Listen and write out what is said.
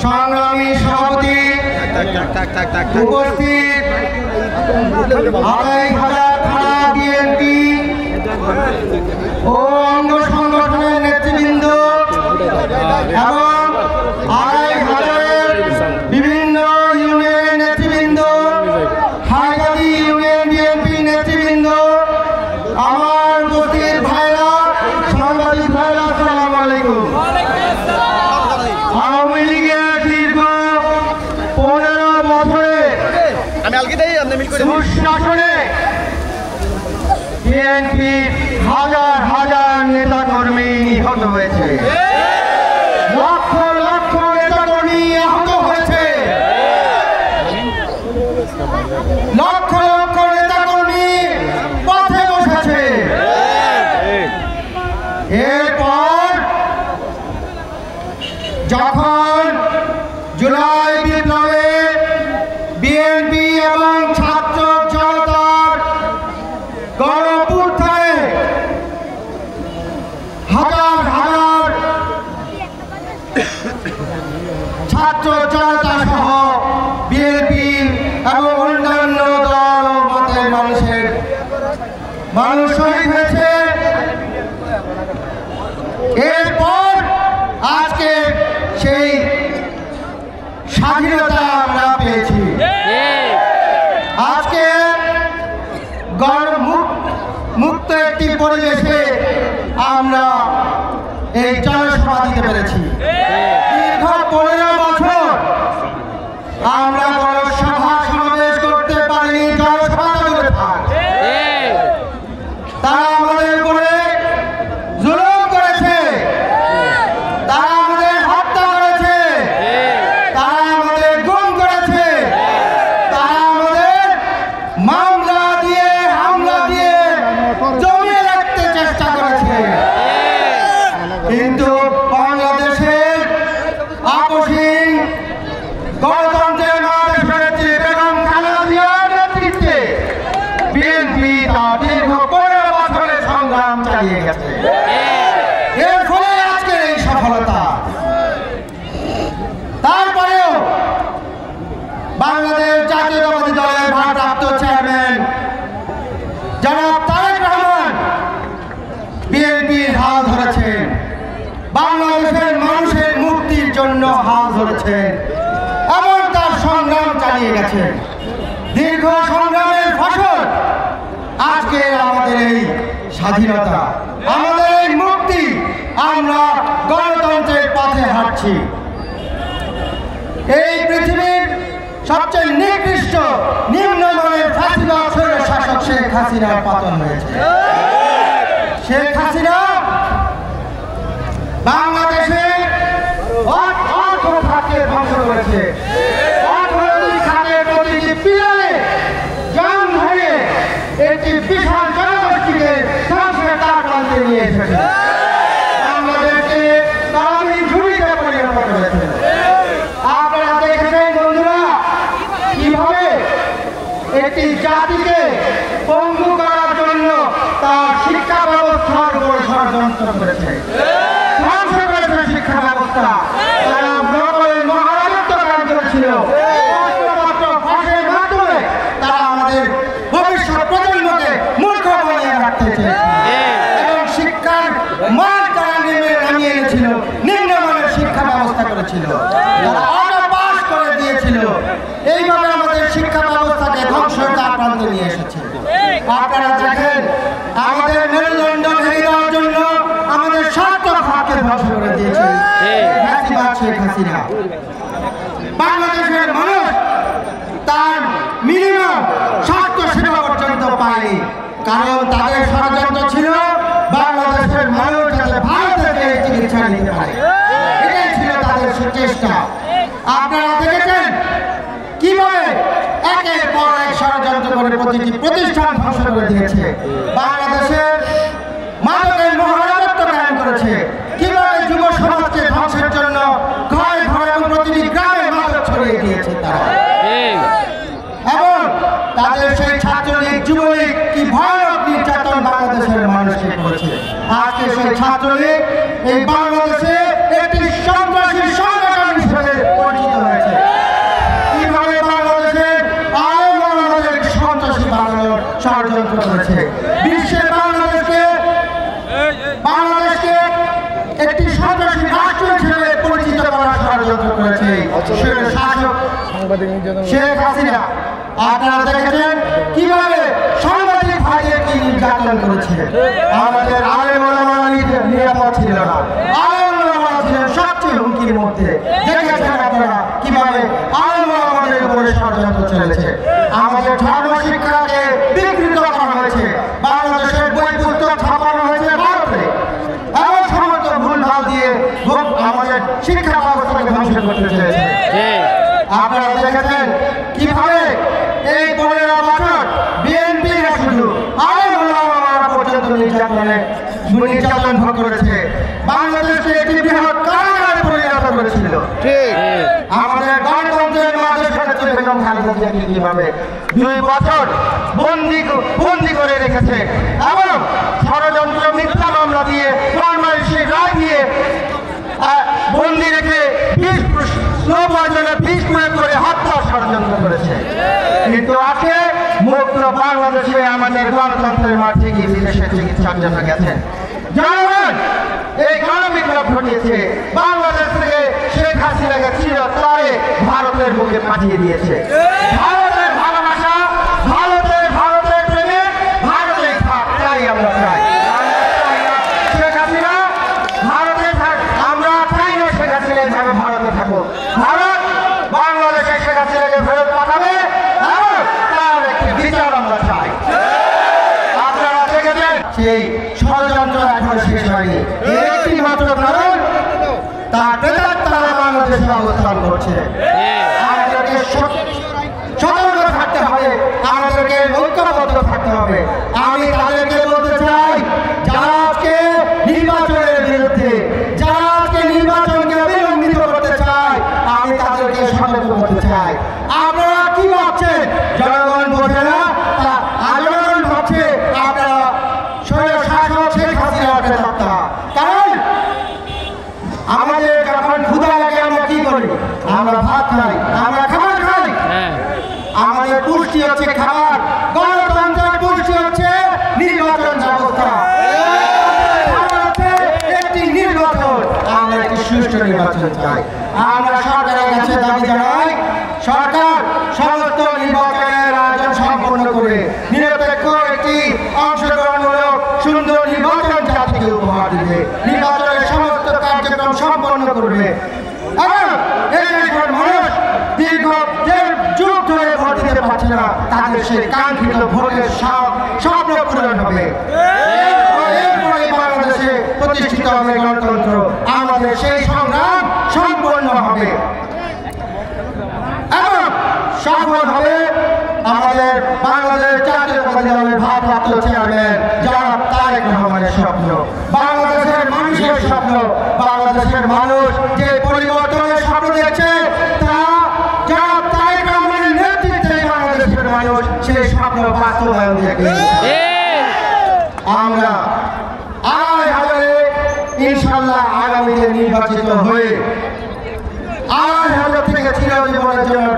সংগ্রামী সভাপতি উপস্থিত থানা বিএনপি ও অঙ্গ সংগঠনের নেতৃবৃন্দ এবং বিভিন্ন ইউনিয়নের নেতৃবৃন্দ, হাইগাদি ইউনিয়ন বিএনপি নেতৃবৃন্দ, আমার উপস্থিত ভাইরা, সাংবাদিক ভাইরা, আসসালামু আলাইকুম। আওয়ামী লীগের দীর্ঘ 15 বছরে দুঃশাসনে বিএনপি হাজার হাজার নেতা কর্মী নিহত হয়েছে, লক্ষ লক্ষ নেতা কর্মী আহত হয়েছে, লক্ষ লক্ষ নেতা কর্মী পথে বসেছে। এরপর যখন জুলাই বিপ্লবে বিএনপি এবং ছাত্র জনতার গণঅভ্যুত্থানে হাজার হাজার ছাত্র জনতা সহ বিএনপি এবং অন্যান্য দল ও মতের মানুষ শহীদ হয়েছে। এরপর আজকে সেই স্বাধীনতা আমরা পেয়েছি। আজকে মুক্ত একটি পরিবেশে আমরা এই জনসভা দিতে পেরেছি। দীর্ঘ 15 বছর আমরা কোনো সভা সমাবেশ করতে পারিনি, জনসভা করে থাক। তারা আমাদের উপরে জুলুম করেছে, তারা আমাদের হত্যা করেছে, তারা আমাদের গুম করেছে, তারা আমাদের মামলা দিয়ে হামলা দিয়ে জমিয়ে রাখতে চেষ্টা করেছে। কিন্তু বাংলাদেশের আপসহীন গণতন্ত্রের মহাদেশনেত্রী বেগম খালেদা জিয়ার নেতৃত্বে বিএনপি তা দীর্ঘ 15 বছরের সংগ্রাম চালিয়ে গেছে। এর ফলে আজকের এই সফলতা। তারপরেও বাংলাদেশ জাতীয়তাবাদী দলের ভারপ্রাপ্ত চেয়ারম্যান জনাব তারেক রহমান বিএনপির হাল ধরেছেন, বাংলাদেশের মানুষের মুক্তির জন্য হাল ধরেছেন এবং তার সংগ্রাম চালিয়ে গেছেন। দীর্ঘ সংগ্রামের ফসল আজকে আমাদের এই স্বাধীনতা, আমাদের এই মুক্তি। আমরা গণতন্ত্রের পথে হাঁটছি। এই পৃথিবীর সবচেয়ে নিকৃষ্ট নিম্নমানের ফাঁসিবাদ শাসক শেখ হাসিনার পতন হয়েছে। শেখ হাসিনা বাংলাদেশে অর্থ খাতকে ধ্বংস করেছে, অর্থনৈতিক খাতের প্রতিটি পিলারে জং ধরে একটি বিশাল জনগোষ্ঠীকে ধ্বংসের দ্বারপ্রান্তে নিয়ে এসেছে। বাংলাদেশকে তারাবির ঝুড়িতে পরিণত করেছে। আপনারা দেখেছেন বন্ধুরা, কিভাবে একটি জাতিকে পঙ্গু করার জন্য তার শিক্ষা ব্যবস্থার উপর ষড়যন্ত্র করেছে, ধ্বংস করেছে শিক্ষা ব্যবস্থা। তারা নকলের মহারাজত্ব কাজ করেছিল। মাধ্যমে তারা আমাদের ভবিষ্যৎ প্রজন্মকে মূর্খ বানিয়ে রাখতে চেয়েছে এবং শিক্ষার মান তারা নামিয়ে এনেছিল, নিম্নমানের শিক্ষা ব্যবস্থা করেছিল, তারা অনাবাস করে দিয়েছিল। এইভাবে আমাদের শিক্ষা ব্যবস্থাকে ধ্বংসের দ্বারপ্রান্তে নিয়ে এসেছে। আপনারা দেখেন, আমাদের মেরুদণ্ড ভেঙে দেওয়ার জন্য আমাদের স্বার্থ খাতকে ধ্বংস করে দিয়েছে শেখ হাসিনা। বাংলাদেশের মানুষ তার মিনিমাম স্বাস্থ্য সেবা পর্যন্ত পায়নি, কারণ তাদের ষড়যন্ত্র ছিল বাংলাদেশের মানুষ যাতে ভারতে চিকিৎসা নিতে পারে। এটাই ছিল তাদের চেষ্টা। আপনারা দেখেছেন কিভাবে একের পর এক ষড়যন্ত্র করে প্রতিটি প্রতিষ্ঠান ধ্বংস করে দিয়েছে। বাংলাদেশের মাদকের শাসক শেখ হাসিনা আপনারা দেখেছেন কিভাবে সাংবাদিক ভাইদের কি নির্যাতন করেছে। আমাদের আলেম ওলামারা নিরাপদ ছিল না, আলেম ওলামারা ছিলেন সবচেয়ে হুমকির মধ্যে। দেখেছেন আপনারা কিভাবে আলেম ওলামাদের উপরে ষড়যন্ত্র চলেছে। আমাদের ধর্ম শিক্ষাকে বিকৃত করা হয়েছে, বাংলাদেশের বই পুস্তক ছাপানো হয়েছে ভারতে, এমন সমস্ত ভুলভাল দিয়ে আমাদের শিক্ষা ব্যবস্থাকে ধ্বংস করতে চেয়েছে। আপনারা দেখেছেন কিভাবে এই 15 বছর বিএনপি শুধু আলেম ওলামারা পর্যন্ত নির্যাতন ভোগ করেছে, বাংলাদেশকে একটি বৃহৎ কারাগারে পরিণত করেছিল। আমাদের গণতন্ত্রের মাঝে সরেছে বেগম খালেদা জিয়াকে কিভাবে 2 বছর বন্দি করে রেখেছে এবং ষড়যন্ত্র মিথ্যা মামলা দিয়ে ফরমালিশি রায় দিয়ে বন্দি রেখে বিষ প্রয়োগ করে হত্যা ষড়যন্ত্র করেছে। কিন্তু আজকে মুক্ত বাংলাদেশে আমাদের গণতন্ত্রের মাঠে গিয়ে বিদেশে চিকিৎসার জন্য গেছেন জনগণ। এই গণবিপ্লব ঘটিয়েছে, বাংলাদেশ থেকে শেখ হাসিনাকে চিরতরে ভারতের বুকে পাঠিয়ে দিয়েছে। ভারতের ভালোবাসা, ভারতের প্রেমে ভারতে থাক, তাই আমরা চাই। শেখ হাসিনা ভারতে থাক, আমরা চাই না শেখ হাসিনা এইভাবে ভারতে থাকো। ভারত বাংলাদেশে শেখ হাসিনাকে ফেরত পাঠাবে এবং তার একটি বিচার আমরা চাই। আপনারা দেখেছেন সেই ষড়যন্ত্র এখনো শেষ হয়নি। একটি মাত্র কারণ তার বেতার তারা বাংলাদেশে অবস্থান করছে। আমাদেরকে সতর্ক থাকতে হবে, আমাদেরকে ঐক্যবদ্ধ থাকতে হবে। আমি তাদেরকে বলতে চাই যারা আজকে নির্বাচনের বিরুদ্ধে, যারা আজকে নির্বাচনকে বিলম্বিত করতে চায়, আমি তাদেরকে সতর্ক করতে চাই। আপনারা কি ভাবছেন জনগণ বোঝে না? জনগণ ভাবছে আপনারা শাসক শেখ হাসিনার বেতাত্তা। কারণ আমাদের যখন ক্ষুধা লাগে আমরা কি করি? আমরা ভাত খাই, আমরা খাবার খাই। আমাদের পুষ্টি হচ্ছে খাবার, গণতন্ত্রের পুষ্টি হচ্ছে নির্বাচন ব্যবস্থা। একটি নির্বাচন, আমরা একটি সুষ্ঠু নির্বাচন চাই। আমরা সরকারের কাছে দাবি জানাই, সরকার সমস্ত নির্বাচনের আয়োজন সম্পন্ন করে নিরপেক্ষ একটি অংশগ্রহণমূলক সুন্দর নির্বাচন জাতিকে উপহার দিবে, নির্বাচনের সমস্ত কার্যক্রম সম্পন্ন করবে এবং এই দেশের মানুষ দীর্ঘ 1.5 যুগ ধরে ভোট দিতে পারছে না, তাদের সেই কাঙ্ক্ষিত ভোটের স্বপ্ন পূরণ হবে। এরপরে বাংলাদেশে প্রতিষ্ঠিত হবে গণতন্ত্র, আমাদের সেই সংগ্রাম সম্পন্ন হবে এবং সফল হবে আমাদের বাংলাদেশ জাতীয়তাবাদী দলের ভারপ্রাপ্ত চেয়ারম্যান জনাব তারেক রহমানের স্বপ্ন, বাংলাদেশের মানুষের স্বপ্ন। বাংলাদেশের মানুষ যে পরিবর্তনের স্বপ্ন দেখছে তা জনাব তারেক রহমানের নেতৃত্বে বাংলাদেশের মানুষ সেই স্বপ্ন বাস্তবায়ন দেখবে। আমরা ইনশাআল্লাহ আগামীতে নির্বাচিত হয়ে 2,500 থেকে চিরজীবনের জন্য